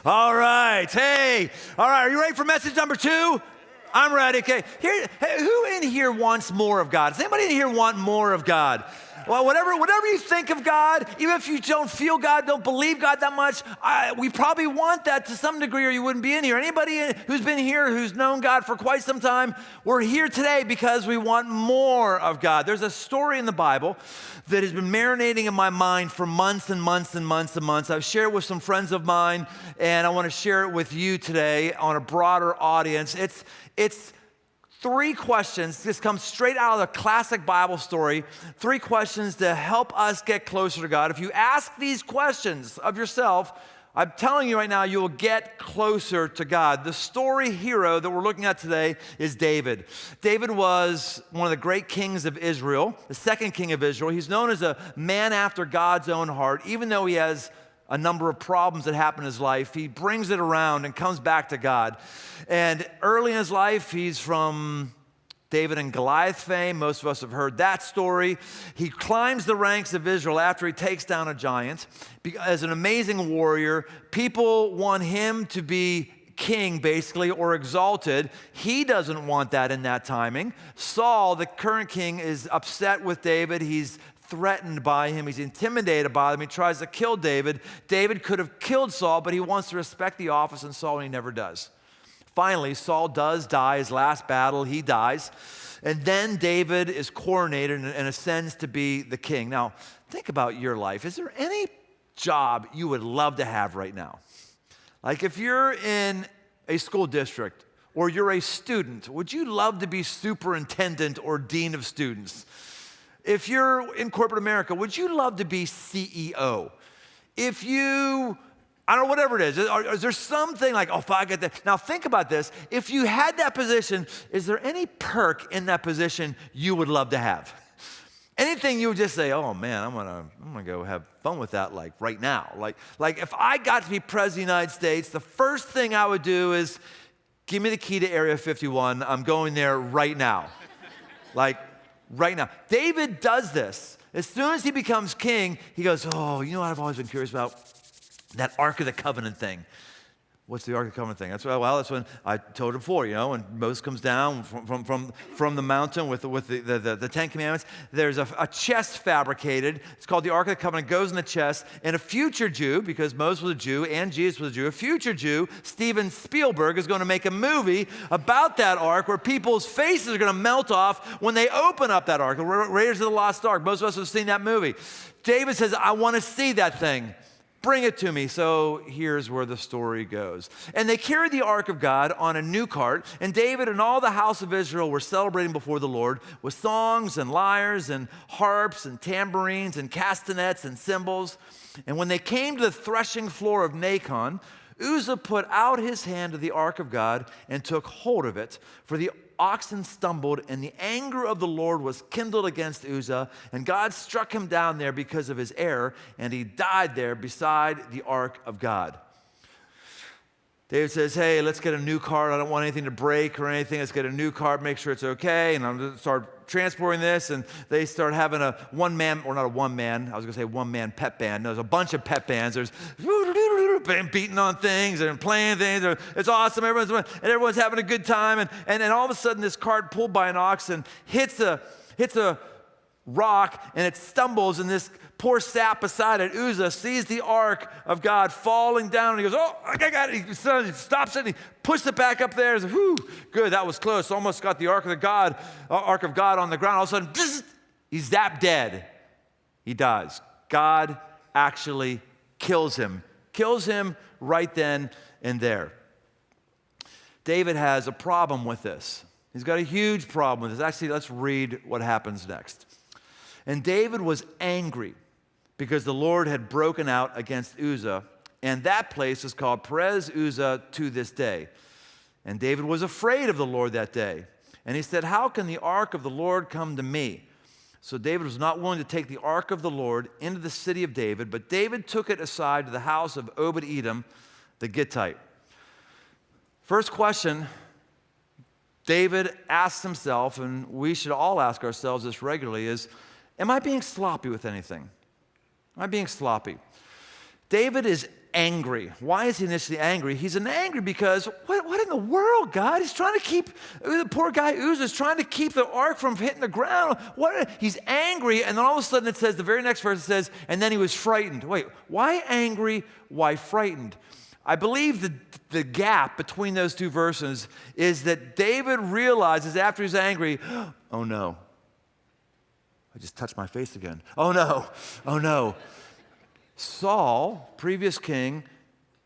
All right. Hey. All right. Are you ready for message number 2? I'm ready. Okay. Here, hey, who in here wants more of God? Does anybody in here want more of God? Well, whatever you think of God, even if you don't feel God, don't believe God that much, we probably want that to some degree or you wouldn't be in here. Anybody who's been here, who's known God for quite some time, we're here today because we want more of God. There's a story in the Bible that has been marinating in my mind for months and months and months and months. I've shared it with some friends of mine, and I want to share it with you today on a broader audience. It's 3 questions. This comes straight out of the classic Bible story. 3 questions to help us get closer to God. If you ask these questions of yourself, I'm telling you right now, you will get closer to God. The story hero that we're looking at today is David. David was one of the great kings of Israel, the second king of Israel. He's known as a man after God's own heart. Even though he has a number of problems that happen in his life, he brings it around and comes back to God. And early in his life, he's from David and Goliath fame. Most of us have heard that story. He climbs the ranks of Israel after he takes down a giant. As an amazing warrior, people want him to be king, basically, or exalted. He doesn't want that in that timing. Saul, the current king, is upset with David. He's threatened by him. He's intimidated by him. He tries to kill David. David could have killed Saul, but he wants to respect the office in Saul, and he never does. Finally, Saul does die. His last battle, he dies. And then David is coronated and ascends to be the king. Now, think about your life. Is there any job you would love to have right now? Like if you're in a school district or you're a student, would you love to be superintendent or dean of students? If you're in corporate America, would you love to be CEO? If you, I don't know, whatever it is there something like, oh, if I get that? Now think about this. If you had that position, is there any perk in that position you would love to have? Anything you would just say, oh man, I'm gonna go have fun with that like right now. Like if I got to be president of the United States, the first thing I would do is give me the key to Area 51. I'm going there right now. Like, right now. David does this. As soon as he becomes king, he goes, oh, you know what I've always been curious about? That Ark of the Covenant thing. What's the Ark of the Covenant thing? That's when I told him before, when Moses comes down from the mountain with the Ten Commandments. There's a chest fabricated. It's called the Ark of the Covenant. It goes in the chest. And a future Jew, because Moses was a Jew and Jesus was a Jew, a future Jew, Steven Spielberg, is going to make a movie about that Ark where people's faces are going to melt off when they open up that Ark. Raiders of the Lost Ark. Most of us have seen that movie. David says, I want to see that thing. Bring it to me. So here's where the story goes. And they carried the ark of God on a new cart, and David and all the house of Israel were celebrating before the Lord with songs and lyres and harps and tambourines and castanets and cymbals. And when they came to the threshing floor of Nacon, Uzzah put out his hand to the ark of God and took hold of it, for the oxen stumbled, and the anger of the Lord was kindled against Uzzah, and God struck him down there because of his error, and he died there beside the ark of God. David says, hey, let's get a new cart. I don't want anything to break or anything. Let's get a new cart, make sure it's okay. And I'm going to start transporting this. And they start having a one-man, or not a one-man, I was going to say one-man pep band. No, there's a bunch of pep bands. There's beating on things and playing things. It's awesome. Everyone's having a good time. And all of a sudden, this cart pulled by an oxen hits a rock, and it stumbles, and this poor sap beside it, Uzzah, sees the ark of God falling down, and he goes, oh, I got it. He stops it, and he pushes it back up there. He's like, whew, good, that was close. Almost got the ark of God on the ground. All of a sudden, he's zapped dead. He dies. God actually kills him right then and there. David has a problem with this. He's got a huge problem with this. Actually, let's read what happens next. And David was angry because the Lord had broken out against Uzzah, and that place is called Perez Uzzah to this day. And David was afraid of the Lord that day. And he said, how can the ark of the Lord come to me? So David was not willing to take the ark of the Lord into the city of David, but David took it aside to the house of Obed-Edom, the Gittite. First question David asks himself, and we should all ask ourselves this regularly, is, am I being sloppy with anything? Am I being sloppy? David is angry. Why is he initially angry? He's angry because what in the world, God? He's trying to keep, the poor guy Uzzah is trying to keep the ark from hitting the ground. He's angry, and then all of a sudden it says, the very next verse it says, and then he was frightened. Wait, why angry? Why frightened? I believe the gap between those two verses is that David realizes after he's angry, oh no, I just touched my face again. Oh no. Saul, previous king,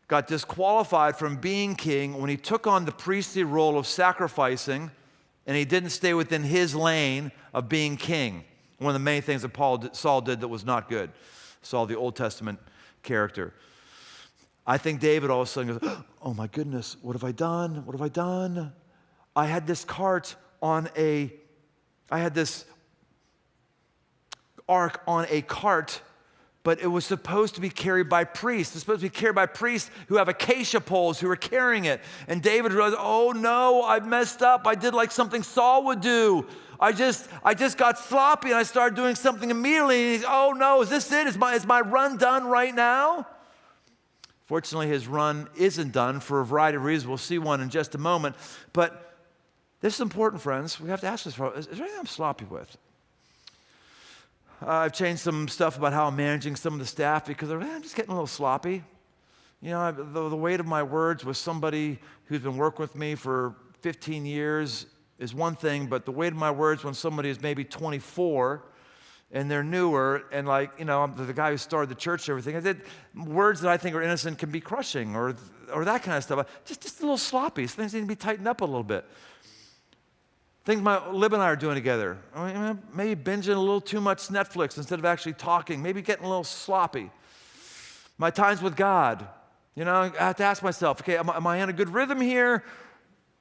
got disqualified from being king when he took on the priestly role of sacrificing, and he didn't stay within his lane of being king. One of the main things that Saul did that was not good. Saul, the Old Testament character. I think David all of a sudden goes, oh my goodness, what have I done? What have I done? I had this ark on a cart, but it was supposed to be carried by priests. It's supposed to be carried by priests who have acacia poles who are carrying it. And David realized, oh no, I've messed up. I did like something Saul would do. I just got sloppy and I started doing something immediately. And he's, oh no, is this it? Is my run done right now? Fortunately, his run isn't done for a variety of reasons. We'll see one in just a moment. But this is important, friends. We have to ask this, is there anything I'm sloppy with? I've changed some stuff about how I'm managing some of the staff because I'm just getting a little sloppy. You know, the weight of my words with somebody who's been working with me for 15 years is one thing, but the weight of my words when somebody is maybe 24 and they're newer, and like, you know, I'm the guy who started the church and everything, I did words that I think are innocent can be crushing or that kind of stuff. Just a little sloppy. Things need to be tightened up a little bit. Things Lib and I are doing together. I mean, maybe binging a little too much Netflix instead of actually talking. Maybe getting a little sloppy. My times with God. You know, I have to ask myself, okay, am I in a good rhythm here?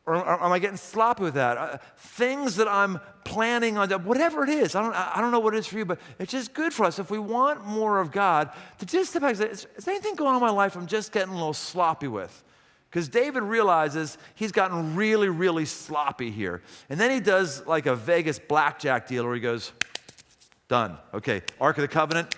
Or am I getting sloppy with that? Things that I'm planning on, whatever it is. I don't know what it is for you, but it's just good for us if we want more of God to just step back and say, is there anything going on in my life I'm just getting a little sloppy with? Because David realizes he's gotten really, really sloppy here. And then he does like a Vegas blackjack deal where he goes, done. Okay, Ark of the Covenant,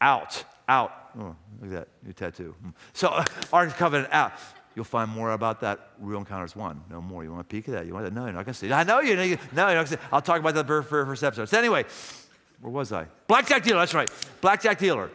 out. Oh, look at that, new tattoo. So Ark of the Covenant, out. You'll find more about that. Real Encounters 1. No more. You want a peek of that? You want that? No, you're not going to see it. I know you. No, you're not going to see it. I'll talk about that very first episode. So anyway, where was I? Blackjack dealer, that's right. Blackjack dealer.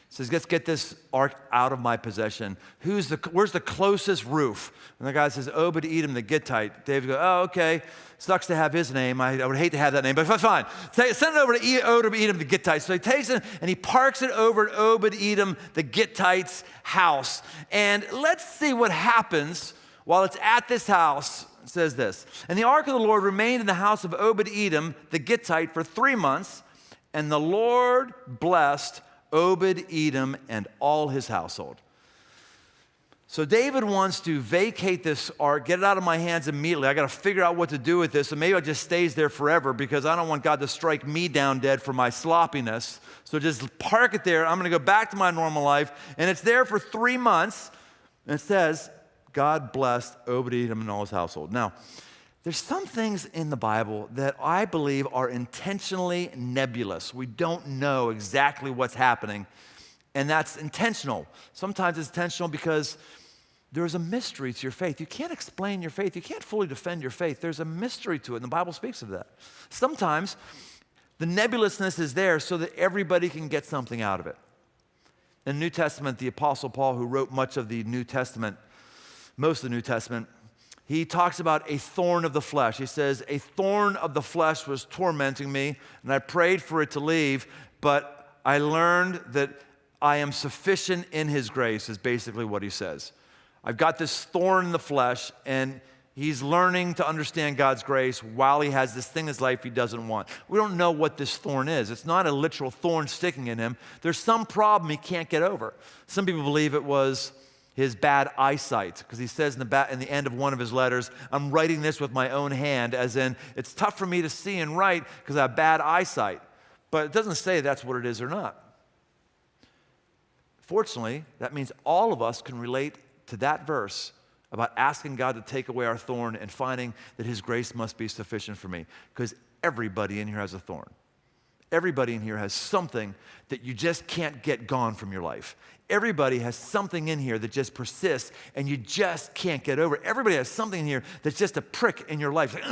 Says, let's get this ark out of my possession. Where's the closest roof? And the guy says, Obed-Edom the Gittite. David goes, oh, okay. Sucks to have his name. I would hate to have that name, but fine. Send it over to Obed-Edom the Gittite. So he takes it and he parks it over at Obed-Edom the Gittite's house. And let's see what happens while it's at this house. It says this, and the ark of the Lord remained in the house of Obed-Edom the Gittite for 3 months, and the Lord blessed Obed-Edom and all his household. So David wants to vacate this ark, get it out of my hands immediately. I got to figure out what to do with this, and maybe it just stays there forever because I don't want God to strike me down dead for my sloppiness. So just park it there. I'm going to go back to my normal life, and it's there for 3 months. And it says, God blessed Obed-Edom and all his household. Now, there's some things in the Bible that I believe are intentionally nebulous. We don't know exactly what's happening, and that's intentional. Sometimes it's intentional because there's a mystery to your faith. You can't explain your faith. You can't fully defend your faith. There's a mystery to it, and the Bible speaks of that. Sometimes the nebulousness is there so that everybody can get something out of it. In the New Testament, the Apostle Paul, who wrote much of the New Testament, most of the New Testament, he talks about a thorn of the flesh. He says, a thorn of the flesh was tormenting me, and I prayed for it to leave, but I learned that I am sufficient in his grace, is basically what he says. I've got this thorn in the flesh, and he's learning to understand God's grace while he has this thing in his life he doesn't want. We don't know what this thorn is. It's not a literal thorn sticking in him. There's some problem he can't get over. Some people believe it was his bad eyesight, because he says in the end of one of his letters, I'm writing this with my own hand, as in, it's tough for me to see and write because I have bad eyesight. But it doesn't say that's what it is or not. Fortunately, that means all of us can relate to that verse about asking God to take away our thorn and finding that his grace must be sufficient for me, because everybody in here has a thorn. Everybody in here has something that you just can't get gone from your life. Everybody has something in here that just persists and you just can't get over it. Everybody has something in here that's just a prick in your life. Like,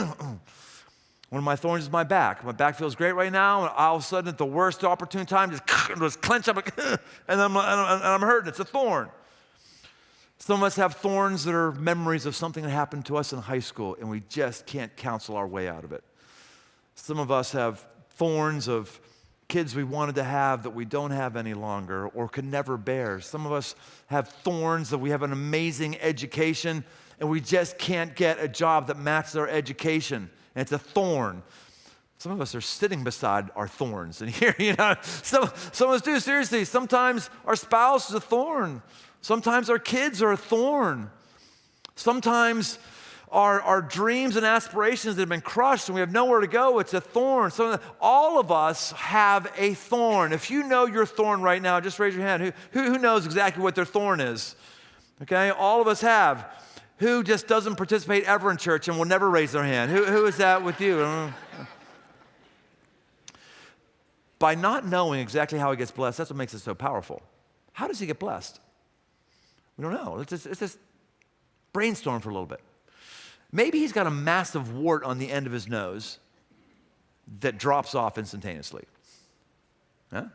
one of my thorns is my back. My back feels great right now, and all of a sudden at the worst opportune time, just clench up, and I'm hurting. It's a thorn. Some of us have thorns that are memories of something that happened to us in high school, and we just can't counsel our way out of it. Some of us have thorns of kids we wanted to have that we don't have any longer or could never bear. Some of us have thorns that we have an amazing education and we just can't get a job that matches our education, and it's a thorn. Some of us are sitting beside our thorns, and here, some of us do, seriously. Sometimes our spouse is a thorn. Sometimes our kids are a thorn. Sometimes our dreams and aspirations that have been crushed and we have nowhere to go, it's a thorn. So all of us have a thorn. If you know your thorn right now, just raise your hand. Who knows exactly what their thorn is? Okay, all of us have. Who just doesn't participate ever in church and will never raise their hand? Who is that with you? By not knowing exactly how he gets blessed, that's what makes it so powerful. How does he get blessed? We don't know. Let's just brainstorm for a little bit. Maybe he's got a massive wart on the end of his nose that drops off instantaneously. Huh?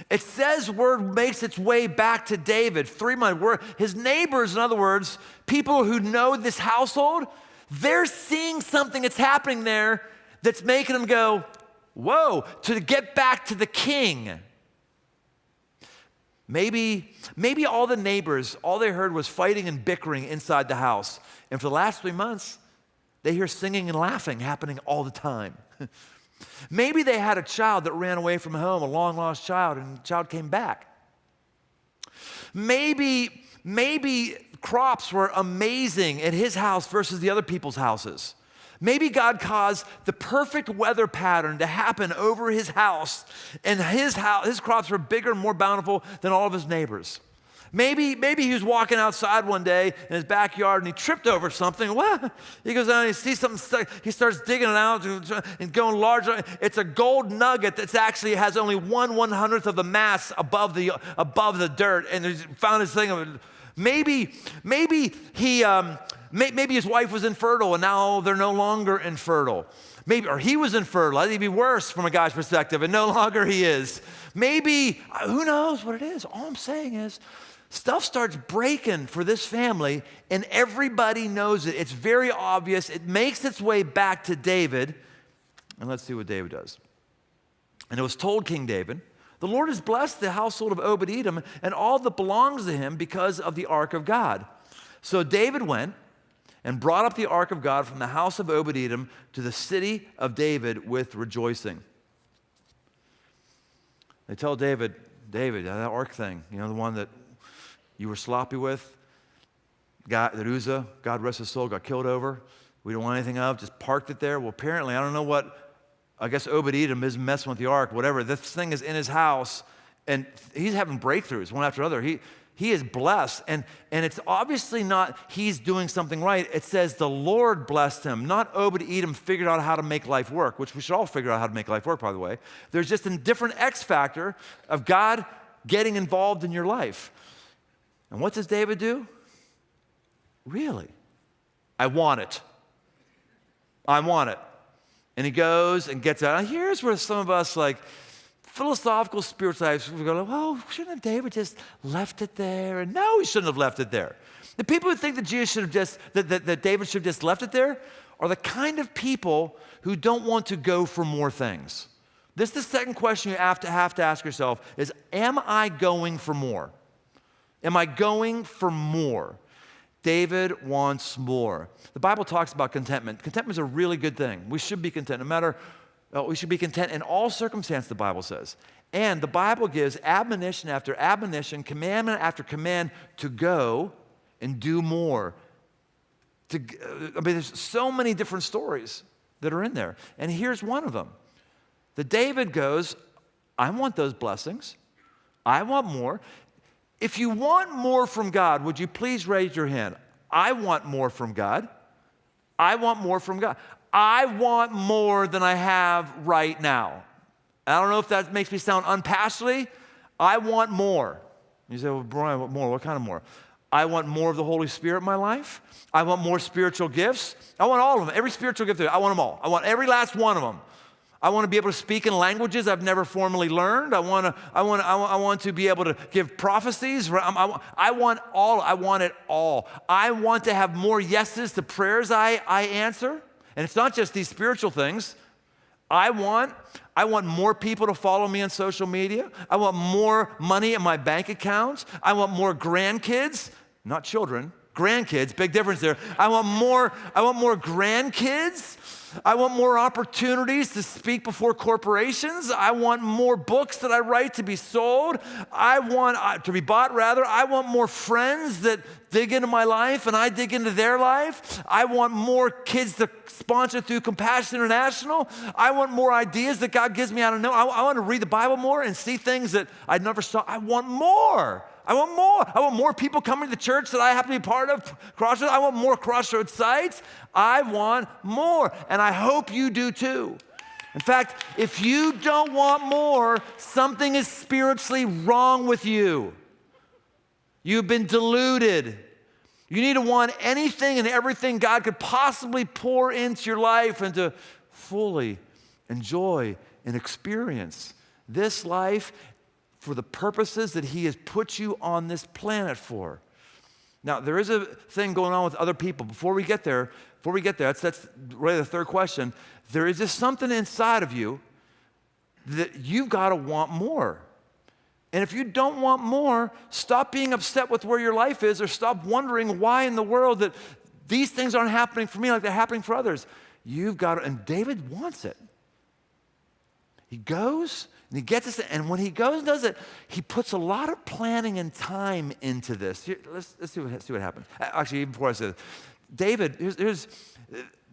It says word makes its way back to David. 3 months. His neighbors, in other words, people who know this household, they're seeing something that's happening there that's making them go, whoa, to get back to the king. Maybe all the neighbors, all they heard was fighting and bickering inside the house. And for the last 3 months, they hear singing and laughing happening all the time. Maybe they had a child that ran away from home, a long-lost child, and the child came back. Maybe crops were amazing at his house versus the other people's houses. Maybe God caused the perfect weather pattern to happen over his house, and his crops were bigger and more bountiful than all of his neighbors. Maybe he was walking outside one day in his backyard and he tripped over something. What? He goes down and he sees something stuck. He starts digging it out and going larger. It's a gold nugget that actually has only 1/100th of the mass above the dirt. And he found this thing. Maybe his wife was infertile and now they're no longer infertile. Or he was infertile. That'd be worse from a guy's perspective, and no longer he is. Maybe, who knows what it is? All I'm saying is, stuff starts breaking for this family, and everybody knows it. It's very obvious. It makes its way back to David, and let's see what David does. And it was told King David, the Lord has blessed the household of Obed-Edom and all that belongs to him because of the ark of God. So David went and brought up the ark of God from the house of Obed-Edom to the city of David with rejoicing. They tell David, that ark thing, the one that you were sloppy with, that Uzzah, God rest his soul, got killed over. We don't want anything of, just parked it there. Well, apparently, I don't know what, I guess Obed-Edom is messing with the ark, whatever. This thing is in his house, and he's having breakthroughs one after another. He is blessed, and it's obviously not he's doing something right. It says the Lord blessed him, not Obed-Edom figured out how to make life work, which we should all figure out how to make life work, by the way. There's just a different X factor of God getting involved in your life. And what does David do? Really? I want it. And he goes and gets out. Now here's where some of us, like, philosophical spiritual lives, we go, well, shouldn't have David just left it there? And no, he shouldn't have left it there. The people who think that Jesus should have just, that David should have just left it there are the kind of people who don't want to go for more things. This is the second question you have to ask yourself is, am I going for more? Am I going for more? David wants more. The Bible talks about contentment. Contentment is a really good thing. We should be content. We should be content in all circumstances, the Bible says. And the Bible gives admonition after admonition, commandment after command to go and do more. There's so many different stories that are in there. And here's one of them. That David goes, I want those blessings. I want more. If you want more from God, would you please raise your hand? I want more from God. I want more from God. I want more than I have right now. I don't know if that makes me sound unpassionately. I want more. You say, well, Brian, what more? What kind of more? I want more of the Holy Spirit in my life. I want more spiritual gifts. I want all of them. Every spiritual gift, I want them all. I want every last one of them. I want to be able to speak in languages I've never formally learned. I want to be able to give prophecies. I want all. I want it all. I want to have more yeses to prayers I answer. And it's not just these spiritual things. I want more people to follow me on social media. I want more money in my bank accounts. I want more grandkids, not children, grandkids, big difference there. I want more grandkids. I want more opportunities to speak before corporations. I want more books that I write to be sold. I want to be bought, rather. I want more friends that dig into my life and I dig into their life. I want more kids to sponsor through Compassion International. I want more ideas that God gives me out of nowhere. I want to read the Bible more and see things that I never saw. I want more. I want more. I want more people coming to the church that I happen to be part of, Crossroads. I want more Crossroads sites. I want more, and I hope you do too. In fact, if you don't want more, something is spiritually wrong with you. You've been deluded. You need to want anything and everything God could possibly pour into your life and to fully enjoy and experience this life for the purposes that He has put you on this planet for. Now, there is a thing going on with other people. Before we get there, that's really the third question. There is just something inside of you that you've got to want more. And if you don't want more, stop being upset with where your life is, or stop wondering why in the world that these things aren't happening for me like they're happening for others. You've got to, and David wants it. He goes and he gets this, and when he goes and does it, he puts a lot of planning and time into this. Here, let's see what happens. Actually, even before I say this, David, here's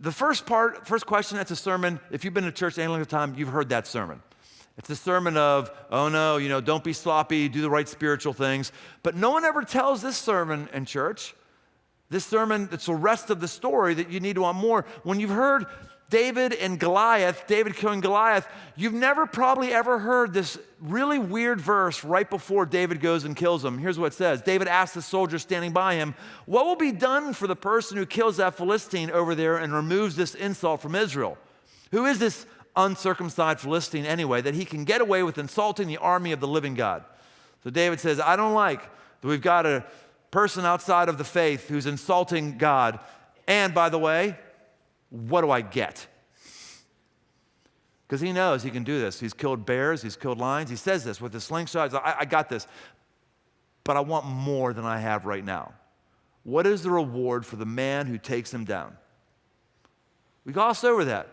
the first question, that's a sermon. If you've been to church any length of time, you've heard that sermon. It's the sermon of, oh no, don't be sloppy, do the right spiritual things. But no one ever tells this sermon in church. This sermon, it's the rest of the story that you need to want more. When you've heard David killing Goliath, you've never probably ever heard this really weird verse right before David goes and kills him. Here's what it says. David asked the soldier standing by him, what will be done for the person who kills that Philistine over there and removes this insult from Israel? Who is this uncircumcised Philistine anyway, that he can get away with insulting the army of the living God? So David says, I don't like that we've got a person outside of the faith who's insulting God. And by the way, what do I get? Because he knows he can do this. He's killed bears, he's killed lions. He says this with his slingshot. I got this, but I want more than I have right now. What is the reward for the man who takes him down? We gloss over that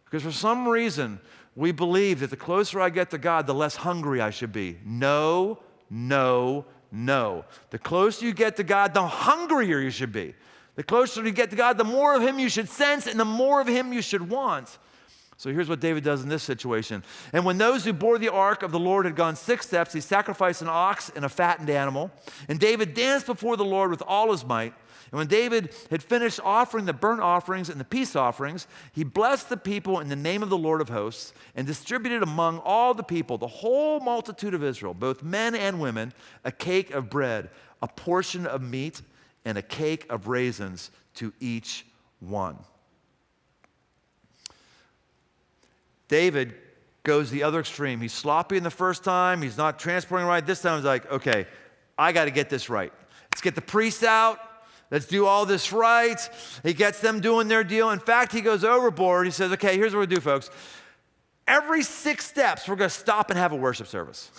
because for some reason we believe that the closer I get to God, the less hungry I should be. No, no, no. The closer you get to God, the hungrier you should be. The closer you get to God, the more of Him you should sense and the more of Him you should want. So here's what David does in this situation. And when those who bore the ark of the Lord had gone 6 steps, he sacrificed an ox and a fattened animal. And David danced before the Lord with all his might. And when David had finished offering the burnt offerings and the peace offerings, he blessed the people in the name of the Lord of hosts and distributed among all the people, the whole multitude of Israel, both men and women, a cake of bread, a portion of meat, and a cake of raisins to each one. David goes the other extreme. He's sloppy in the first time. He's not transporting right. This time he's like, okay, I got to get this right. Let's get the priests out. Let's do all this right. He gets them doing their deal. In fact, he goes overboard. He says, okay, here's what we do, folks. Every 6 steps, we're going to stop and have a worship service.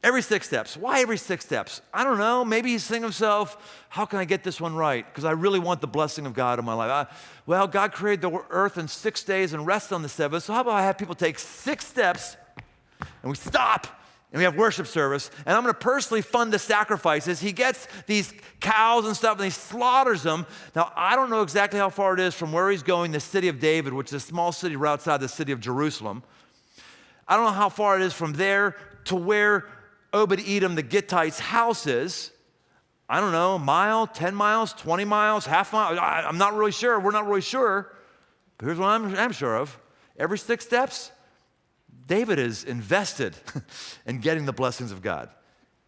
Every 6 steps. Why every 6 steps? I don't know. Maybe he's thinking to himself, how can I get this one right? Because I really want the blessing of God in my life. Well, God created the earth in 6 days and rested on the 7th. So how about I have people take 6 steps and we stop and we have worship service, and I'm going to personally fund the sacrifices. He gets these cows and stuff and he slaughters them. Now, I don't know exactly how far it is from where he's going, the city of David, which is a small city right outside the city of Jerusalem. I don't know how far it is from there to where Obed-Edom the Gittite's house is. I don't know, a mile, 10 miles, 20 miles, half mile. I'm not really sure. We're not really sure. But here's what I'm sure of. Every 6 steps, David is invested in getting the blessings of God.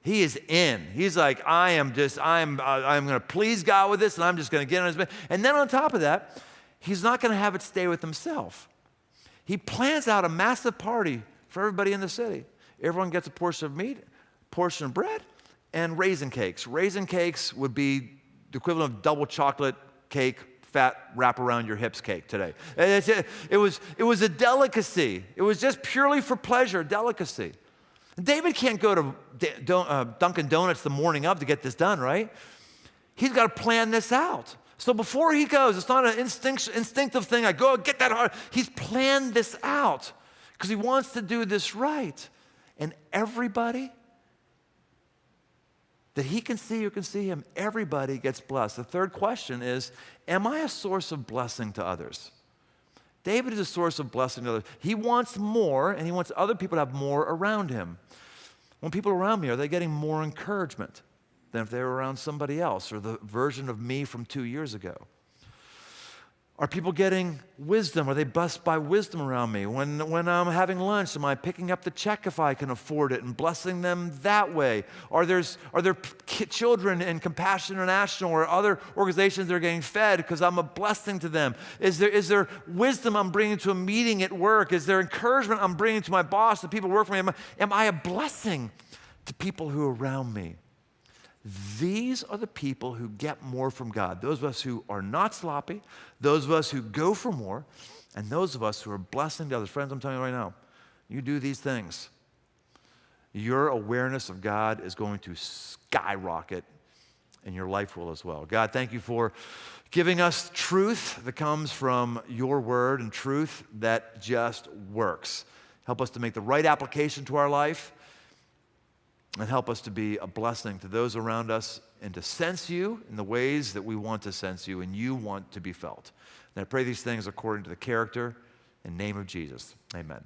He is in. He's like, I'm going to please God with this, and I'm just going to get on his bed. And then on top of that, he's not going to have it stay with himself. He plans out a massive party for everybody in the city. Everyone gets a portion of meat, portion of bread, and raisin cakes. Raisin cakes would be the equivalent of double chocolate cake, fat wrap around your hips cake today. It was a delicacy. It was just purely for pleasure, delicacy. David can't go to Dunkin' Donuts the morning of to get this done, right? He's got to plan this out. So before he goes, it's not an instinctive thing. I go get that hard. He's planned this out because he wants to do this right. And everybody that he can see or can see him, everybody gets blessed. The third question is, am I a source of blessing to others? David is a source of blessing to others. He wants more, and he wants other people to have more around him. When people around me, are they getting more encouragement than if they were around somebody else or the version of me from 2 years ago? Are people getting wisdom? Are they blessed by wisdom around me? When I'm having lunch, am I picking up the check if I can afford it and blessing them that way? Are there children in Compassion International or other organizations that are getting fed because I'm a blessing to them? Is there wisdom I'm bringing to a meeting at work? Is there encouragement I'm bringing to my boss, the people who work for me? Am I a blessing to people who are around me? These are the people who get more from God. Those of us who are not sloppy, those of us who go for more, and those of us who are blessing to others. Friends, I'm telling you right now, you do these things, your awareness of God is going to skyrocket, and your life will as well. God, thank you for giving us truth that comes from your word and truth that just works. Help us to make the right application to our life, and help us to be a blessing to those around us and to sense you in the ways that we want to sense you and you want to be felt. And I pray these things according to the character and name of Jesus. Amen.